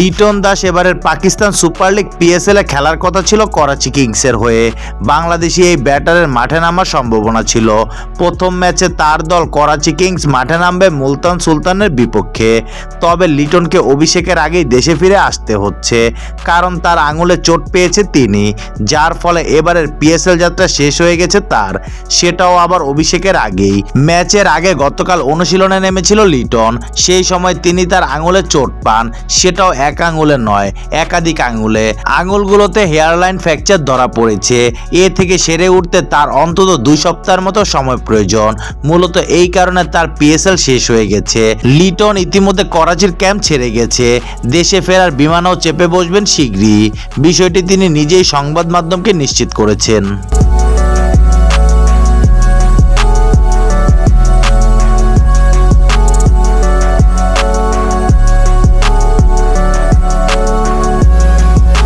লিটন দাস এবারের Pakistan super league PSL এ খেলার কথা ছিল করাচি কিংসের হয়ে। বাংলাদেশি এই ব্যাটারের মাঠে নামার সম্ভাবনা ছিল। প্রথম ম্যাচে তার দল করাচি কিংস মাঠে নামবে মুলতান সুলতানের বিপক্ষে। তবে লিটনকে অভিষেকের আগেই দেশে ফিরে আসতে হচ্ছে, কারণ তার আঙুলে চোট পেয়েছে তিনি, যার ফলে এবারের পিএসএল যাত্রা শেষ হয়ে গেছে তার, সেটাও আবার অভিষেকের আগেই। ম্যাচের আগে গতকাল অনুশীলনে নেমেছিল লিটন। সেই সময় তিনি তার আঙুলে চোট পান, সেটাও এক আঙুলে নয়, একাধিক আঙুলে। আঙুলগুলোতে হেয়ারলাইন ফ্র্যাকচার ধরা পড়েছে। এ থেকে সেরে উঠতে তার অন্তত 2 সপ্তাহের মতো সময় প্রয়োজন। মূলত এই কারণে তার পিএসএল শেষ হয়ে গেছে। লিটন ইতিমধ্যে করাচির ক্যাম্প ছেড়ে গেছে। দেশে ফেরার বিমানেও চেপে বসবেন শীঘ্রই। বিষয়টি তিনি নিজেই সংবাদ মাধ্যমকে নিশ্চিত করেছেন।